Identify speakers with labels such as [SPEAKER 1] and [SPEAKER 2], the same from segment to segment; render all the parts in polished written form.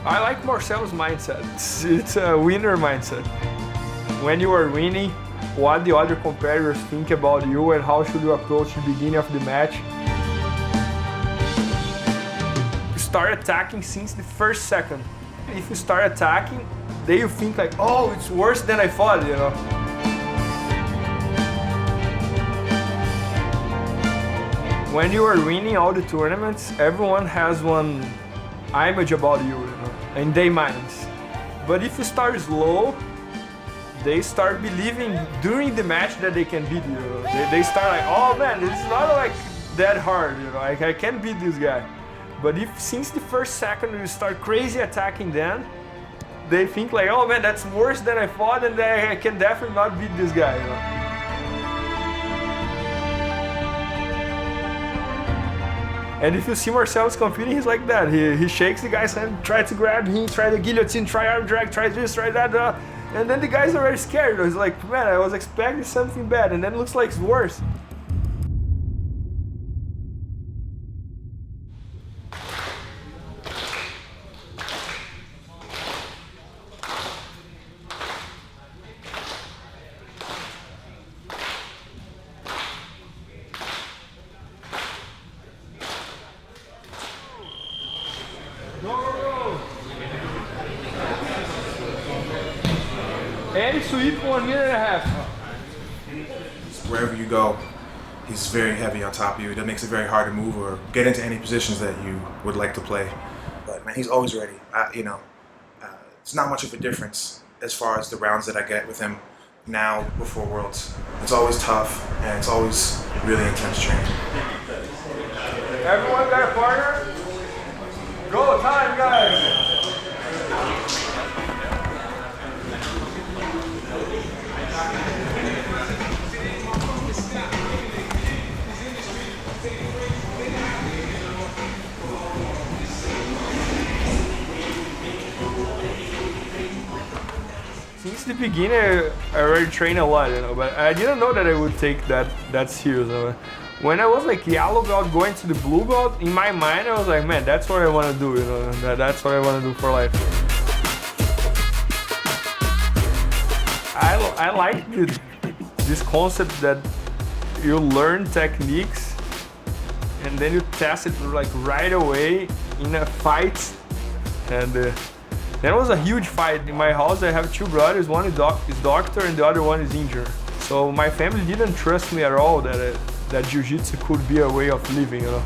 [SPEAKER 1] I like Marcelo's mindset. It's a winner mindset. When you are winning, what the other competitors think about you and how should you approach the beginning of the match. You start attacking since the first second. If you start attacking, then you think like, oh, it's worse than I thought, you know. When you are winning all the tournaments, everyone has one image about you, in their minds. But if you start slow, they start believing during the match that they can beat you. They start like, oh man, it's not like that hard, you know, like I can beat this guy. But if since the first second you start crazy attacking them, they think like, oh man, that's worse than I thought and I can definitely not beat this guy, you know. And if you see Marcelo's competing, he's like that. He shakes the guy's hand, tries to grab him, try the guillotine, try arm drag, try this, try that, and then the guy's already scared. He's like, man, I was expecting something bad, and then it looks like it's worse. And sweep 1 minute and a half.
[SPEAKER 2] Wherever you go, he's very heavy on top of you. That makes it very hard to move or get into any positions that you would like to play. But man, he's always ready. It's not much of a difference as far as the rounds that I get with him now before Worlds. It's always tough and it's always really intense training.
[SPEAKER 1] Everyone got a partner? Go time, guys! Since the beginning, I already trained a lot, you know, but I didn't know that I would take that serious. You know? When I was like yellow belt going to the blue belt, in my mind I was like, man, that's what I want to do, you know, that's what I want to do for life. I like this concept that you learn techniques and then you test it like right away in a fight. And there was a huge fight. In my house I have two brothers, one is doctor and the other one is injured. So my family didn't trust me at all that jiu-jitsu could be a way of living, you know.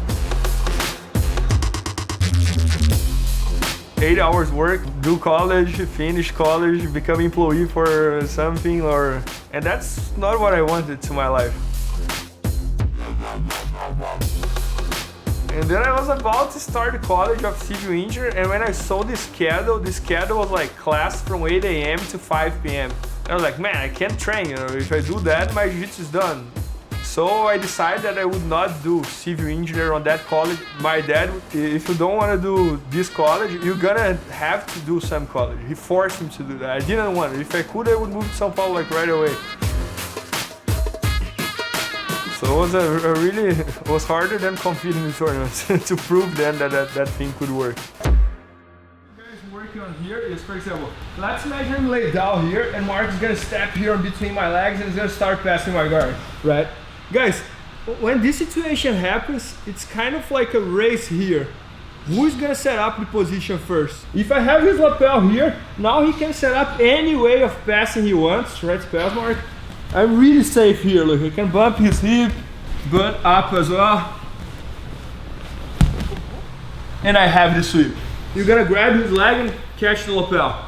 [SPEAKER 1] 8 hours work, do college, finish college, become employee for something, and that's not what I wanted to my life. And then I was about to start the college of civil engineer, and when I saw the schedule was like class from 8 a.m. to 5 p.m. I was like, man, I can't train, you know, if I do that, my jiu-jitsu is done. So I decided that I would not do civil engineer on that college. My dad, if you don't want to do this college, you're gonna have to do some college. He forced me to do that. I didn't want it. If I could, I would move to São Paulo like right away. So it was harder than competing in tournaments to prove then that thing could work. You guys working on here is, for example, let's imagine him lay down here and Mark is gonna step here in between my legs and he's gonna start passing my guard, right? Guys, when this situation happens, it's kind of like a race here. Who's gonna set up the position first? If I have his lapel here, now he can set up any way of passing he wants, right? Pass, Mark. I'm really safe here, look, he can bump his hip, butt up as well. And I have the sweep. You're gonna grab his leg and catch the lapel.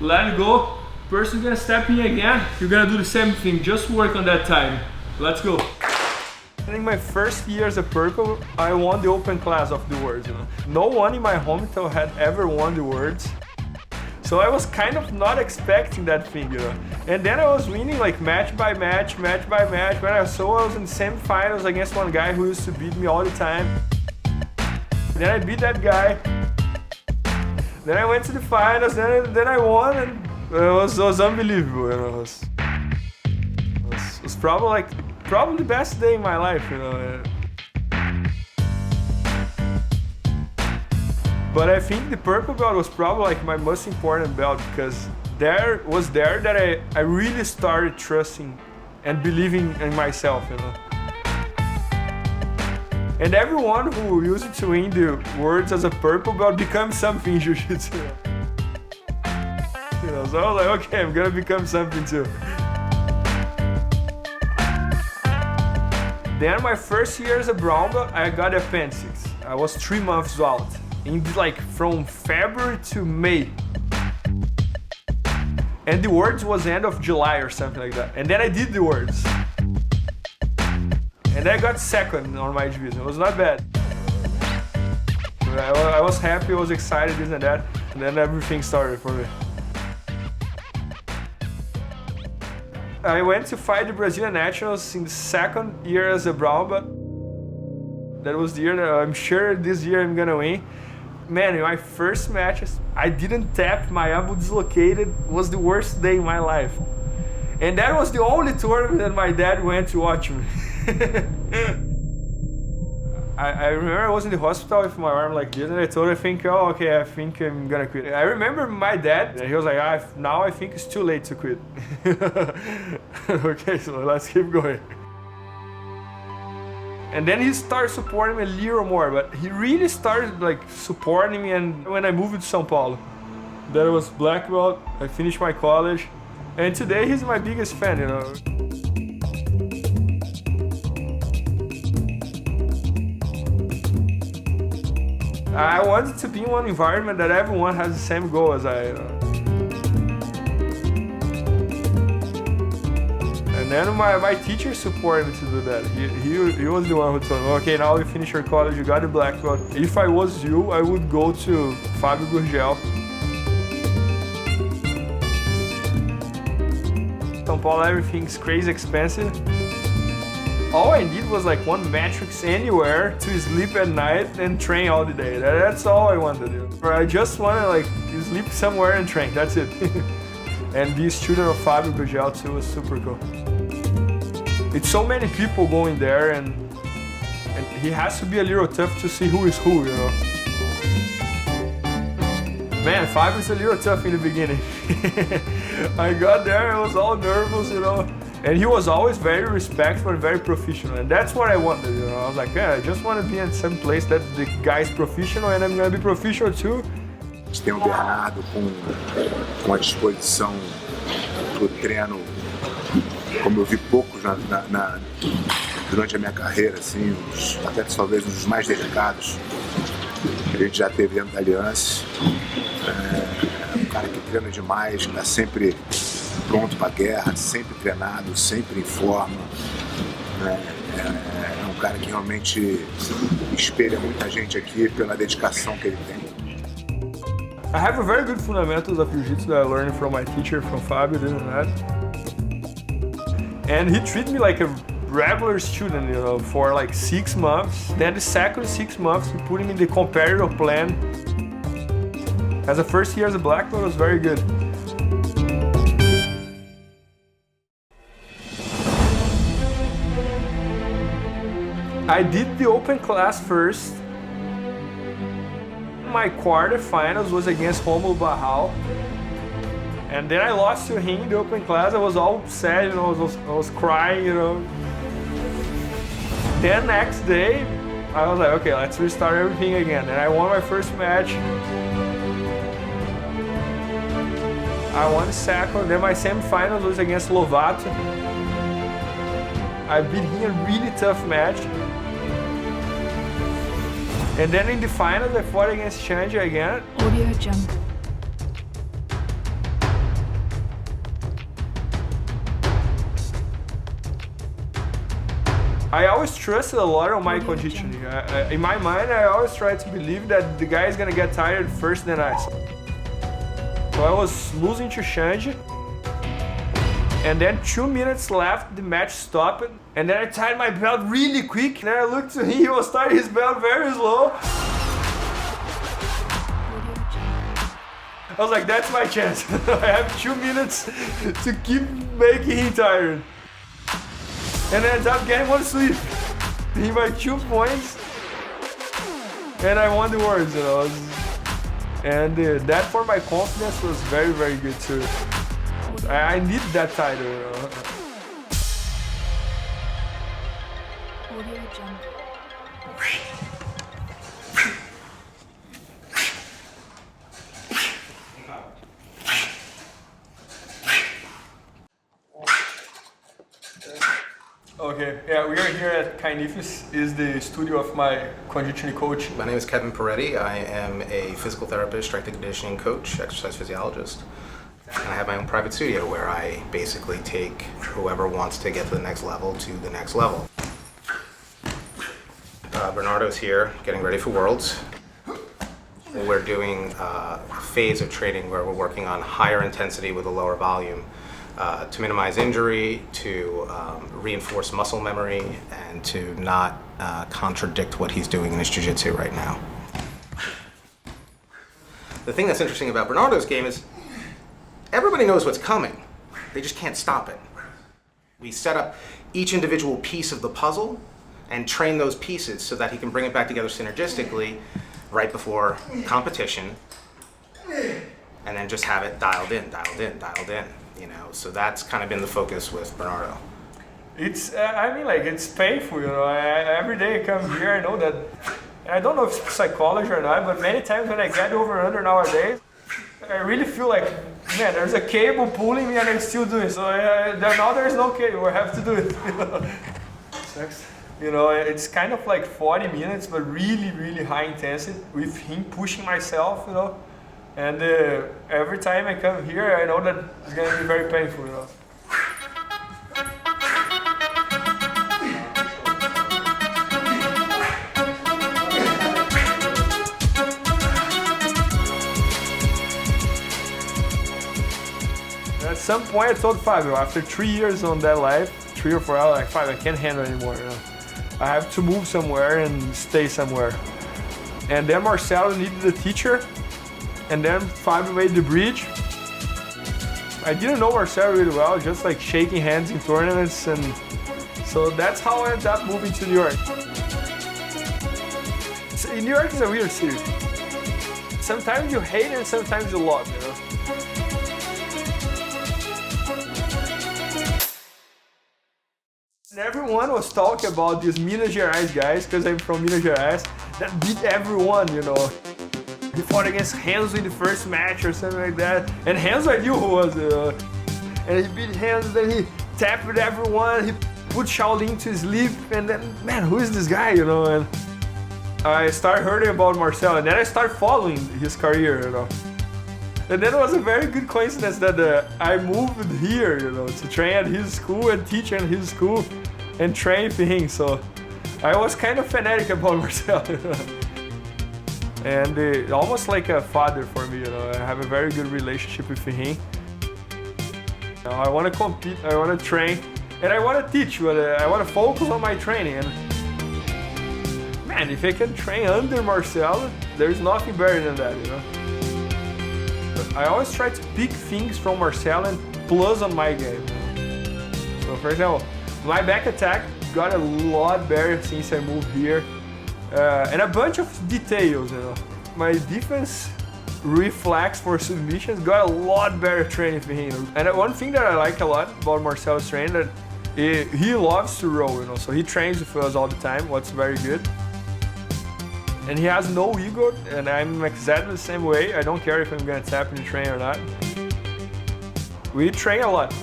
[SPEAKER 1] Let it go, person's gonna step in again, you're gonna do the same thing, just work on that time. Let's go. I think my first year as a purple, I won the open class of the worlds. You know? No one in my hometown had ever won the worlds. So I was kind of not expecting that thing, you know. And then I was winning like match by match, match by match. When I saw I was in semi-finals against one guy who used to beat me all the time. Then I beat that guy. Then I went to the finals, then I won, and it was unbelievable, you know. It was probably the best day in my life, you know. But I think the purple belt was probably like my most important belt, because there that I really started trusting and believing in myself, you know. And everyone who used to win the words as a purple belt becomes something in jiu-jitsu. You know, so I was like, okay, I'm gonna become something too. Then my first year as a brown belt, I got appendix. I was 3 months out, in like from February to May. And the words was end of July or something like that. And then I did the words. And I got second on my division. It was not bad. I was happy, I was excited, this and that. And then everything started for me. I went to fight the Brazilian Nationals in the second year as a brown belt. That was the year that I'm sure this year I'm gonna win. Man, in my first matches, I didn't tap, my elbow dislocated. It was the worst day in my life. And that was the only tournament that my dad went to watch me. I remember I was in the hospital with my arm like this, and I told him, oh, okay, I think I'm gonna quit. I remember my dad, he was like, now I think it's too late to quit. Okay, so let's keep going. And then he started supporting me a little more, but he really started like supporting me. And when I moved to São Paulo, that was black belt, I finished my college, and today he's my biggest fan, you know. I wanted to be in one environment that everyone has the same goal as I. And then my teacher supported me to do that. He was the one who told me, okay, now you finish your college, you got the black belt. If I was you, I would go to Fábio Gurgel. São Paulo, everything's crazy expensive. All I did was like one matrix anywhere to sleep at night and train all the day. That's all I wanted to do. I just want to like sleep somewhere and train, that's it. And be a student of Fábio Gurgel too was super cool. It's so many people going there, and he has to be a little tough to see who is who, you know. Man, Fábio's a little tough in the beginning. I got there, I was all nervous, you know. And he was always very respectful and very professional, and that's what I wanted, you know. I was like, yeah, I just want to be in some place that the guy's professional and I'm going to be professional too.
[SPEAKER 3] A gente tem o Bernardo com a disposição pro treino, como eu vi poucos durante a minha carreira, assim, até talvez um dos mais dedicados que a gente já teve dentro da Aliança. É um cara que treina demais, que está sempre pronto para a guerra, sempre treinado, sempre em forma. É um cara que realmente espelha muita gente aqui pela dedicação que ele tem.
[SPEAKER 1] I have a very good fundamentals of jiu-jitsu that I learned from my teacher, from Fábio, this and that. And he treated me like a regular student, you know, for like 6 months. Then the second 6 months, he put me in the competitive plan. As a first year as a black belt, it was very good. I did the open class first. My quarterfinals was against Romulo Barral. And then I lost to him in the open class. I was all sad, you know, I was crying, you know. Then next day, I was like, okay, let's restart everything again. And I won my first match. I won the second. Then my semifinals was against Lovato. I beat him in a really tough match. And then in the finals, I fought against Xande again.
[SPEAKER 4] Audio Jungle.
[SPEAKER 1] I always trusted a lot on my conditioning. In my mind, I always try to believe that the guy is gonna get tired first than I. So I was losing to Xande. And then 2 minutes left, the match stopped. And then I tied my belt really quick. And then I looked to him, he was tying his belt very slow. I was like, that's my chance. I have 2 minutes to keep making him tired. And I ended up getting one sweep. He by 2 points. And I won the words, you know. And that for my confidence was very, very good too. I need that title. Okay, yeah, we are here at Kainifis, is the studio of my conditioning coach.
[SPEAKER 4] My name is Kevin Peretti. I am a physical therapist, strength and conditioning coach, exercise physiologist. And I have my own private studio where I basically take whoever wants to get to the next level to the next level. Bernardo's here getting ready for Worlds. We're doing a phase of training where we're working on higher intensity with a lower volume to minimize injury, to reinforce muscle memory, and to not contradict what he's doing in his jiu-jitsu right now. The thing that's interesting about Bernardo's game is everybody knows what's coming. They just can't stop it. We set up each individual piece of the puzzle and train those pieces so that he can bring it back together synergistically right before competition, and then just have it dialed in, you know. So that's kind of been the focus with Bernardo.
[SPEAKER 1] It's, I mean, like, it's painful, you know. Every day I come here, I know that, I don't know if it's psychology or not, but many times when I get over 100 nowadays, I really feel like, man, there's a cable pulling me and I'm still doing it. So now there's no cable, I have to do it. You know, it's kind of like 40 minutes, but really, really high intensity with him pushing myself, you know. And every time I come here, I know that it's going to be very painful, you know. At some point I told Fabio, after 3 years on that life, 3 or 4 hours, like, Fabio, I can't handle anymore, you know. I have to move somewhere and stay somewhere. And then Marcelo needed a teacher, and then Fabio made the bridge. I didn't know Marcelo really well, just like shaking hands in tournaments, and so that's how I ended up moving to New York. So, New York is a weird city. Sometimes you hate it and sometimes you love it, you know? And everyone was talking about these Minas Gerais guys, because I'm from Minas Gerais, that beat everyone, you know. He fought against Renzo in the first match or something like that. And Renzo, I knew who was, and he beat Renzo, then he tapped everyone, he put Shaolin to sleep, and then, man, who is this guy, you know? And I started hearing about Marcelo, and then I started following his career, you know. And then it was a very good coincidence that I moved here, you know, to train at his school and teach at his school and train for him. So I was kind of fanatic about Marcelo, you know? And almost like a father for me, you know. I have a very good relationship with him. You know, I want to compete, I want to train, and I want to teach, but I want to focus on my training. And man, if I can train under Marcelo, there's nothing better than that, you know. I always try to pick things from Marcelo and plus on my game. So for example, my back attack got a lot better since I moved here. And a bunch of details, you know. My defense reflex for submissions got a lot better training for him. And one thing that I like a lot about Marcelo's training, that he loves to roll, you know. So he trains with us all the time, what's very good. And he has no ego, and I'm exactly the same way. I don't care if I'm gonna tap in the train or not. We train a lot.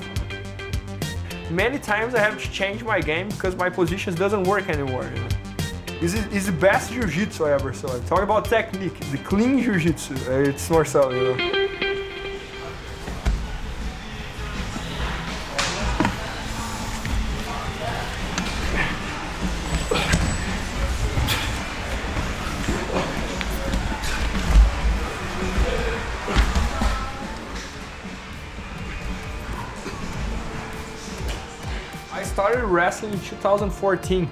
[SPEAKER 1] Many times I have to change my game because my positions doesn't work anymore, you know. It's the best jiu-jitsu I ever saw. I'm talking about technique, the clean jiu-jitsu. It's Marcelo, you know. I started wrestling in 2014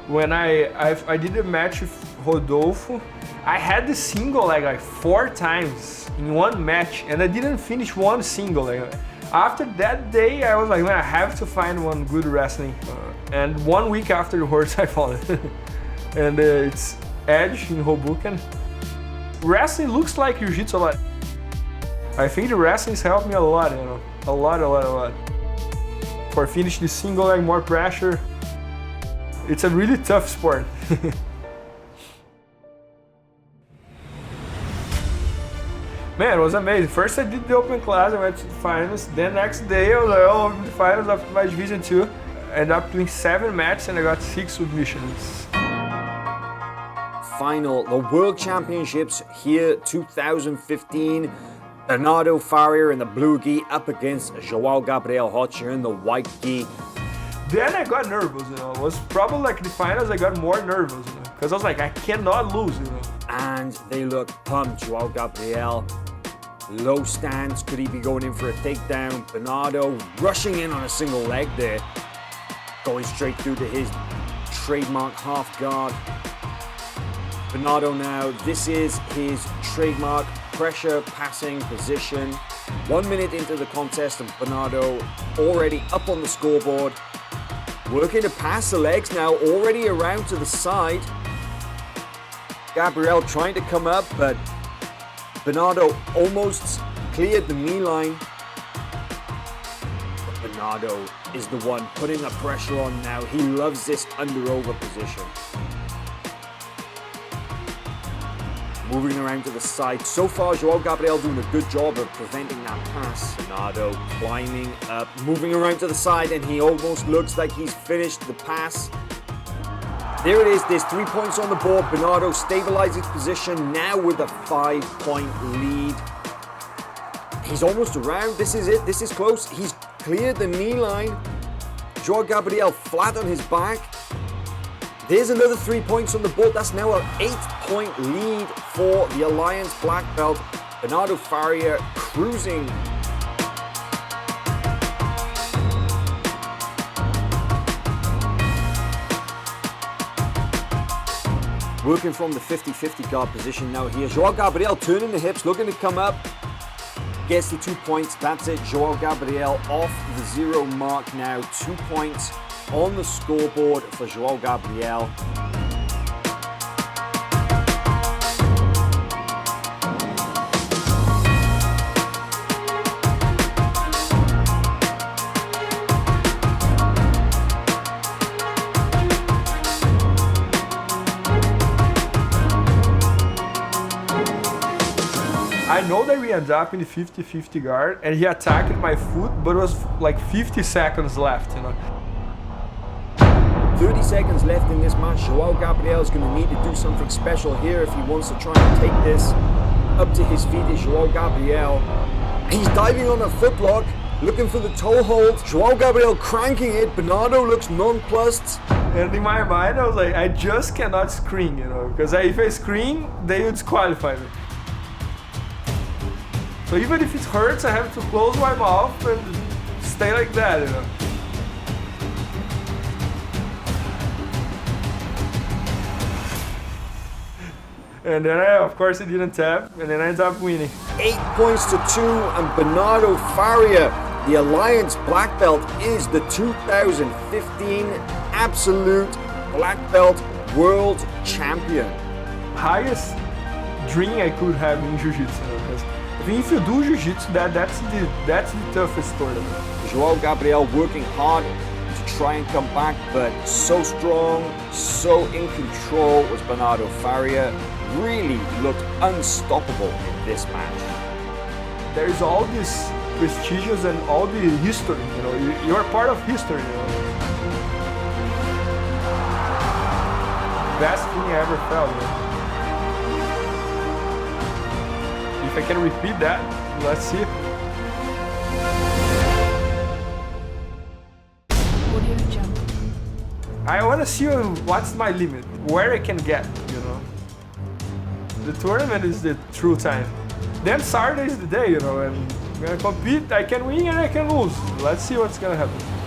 [SPEAKER 1] when I did a match with Rodolfo. I had the single like 4 times in one match, and I didn't finish one single. Like, after that day, I was like, man, I have to find one good wrestling. And 1 week afterwards, I found it. And it's Edge in Hoboken. wrestling looks like jiu-jitsu a lot. I think the wrestling's helped me a lot, you know, a lot. For finish the single leg, more pressure. It's a really tough sport. Man, it was amazing. First I did the open class, I went to the finals. Then next day I was like, oh, the finals of my division 2. I ended up doing 7 matches and I got 6 submissions.
[SPEAKER 5] Final, the World Championships here, 2015. Bernardo Faria in the blue gi up against João Gabriel Rocha in the white gi.
[SPEAKER 1] Then I got nervous, you know. It was probably like the finals I got more nervous, you know. Because I was like, I cannot lose, you know.
[SPEAKER 5] And they look pumped. João Gabriel, low stance, could he be going in for a takedown? Bernardo rushing in on a single leg there. Going straight through to his trademark half guard. Bernardo now, this is his trademark pressure passing position. 1 minute into the contest and Bernardo already up on the scoreboard. Working to pass the legs now, already around to the side. Gabriel trying to come up, but Bernardo almost cleared the knee line. But Bernardo is the one putting the pressure on now. He loves this under-over position. Moving around to the side. So far, João Gabriel doing a good job of preventing that pass. Bernardo climbing up, moving around to the side, and he almost looks like he's finished the pass. There it is, there's 3 points on the board. Bernardo stabilizes position now with a 5-point lead. He's almost around, this is it, this is close. He's cleared the knee line. João Gabriel flat on his back. There's another 3 points on the board. That's now an 8-point lead for the Alliance black belt. Bernardo Faria cruising. Working from the 50-50 guard position now here. João Gabriel turning the hips, looking to come up. Gets the 2 points. That's it. João Gabriel off the 0 mark now. 2 points on the scoreboard for João Gabriel.
[SPEAKER 1] I know that we ended up in the 50-50 guard and he attacked my foot, but it was like 50 seconds left, you know.
[SPEAKER 5] 30 seconds left in this match. João Gabriel is going to need to do something special here if he wants to try and take this up to his feet. Is João Gabriel. He's diving on a footlock, looking for the toe hold. João Gabriel cranking it. Bernardo looks nonplussed.
[SPEAKER 1] And in my mind, I was like, I just cannot screen, you know, because if I screen, they would disqualify me. So even if it hurts, I have to close my mouth and stay like that, you know. And then of course, I didn't tap, and then I ended up winning.
[SPEAKER 5] 8 points to 2, and Bernardo Faria, the Alliance black belt, is the 2015 absolute black belt world champion.
[SPEAKER 1] Highest dream I could have in jiu-jitsu, because I think if you do jiu-jitsu, that's the toughest tournament.
[SPEAKER 5] João Gabriel working hard to try and come back, but so strong, so in control was Bernardo Faria. Really looked unstoppable in this match.
[SPEAKER 1] There is all this prestigious and all the history, you know, you're part of history, you know. Best thing I ever felt, you know. If I can repeat that, let's see. I want to see what's my limit, where I can get, you know. The tournament is the true time. Then Saturday is the day, you know, and I'm gonna compete, I can win and I can lose. Let's see what's gonna happen.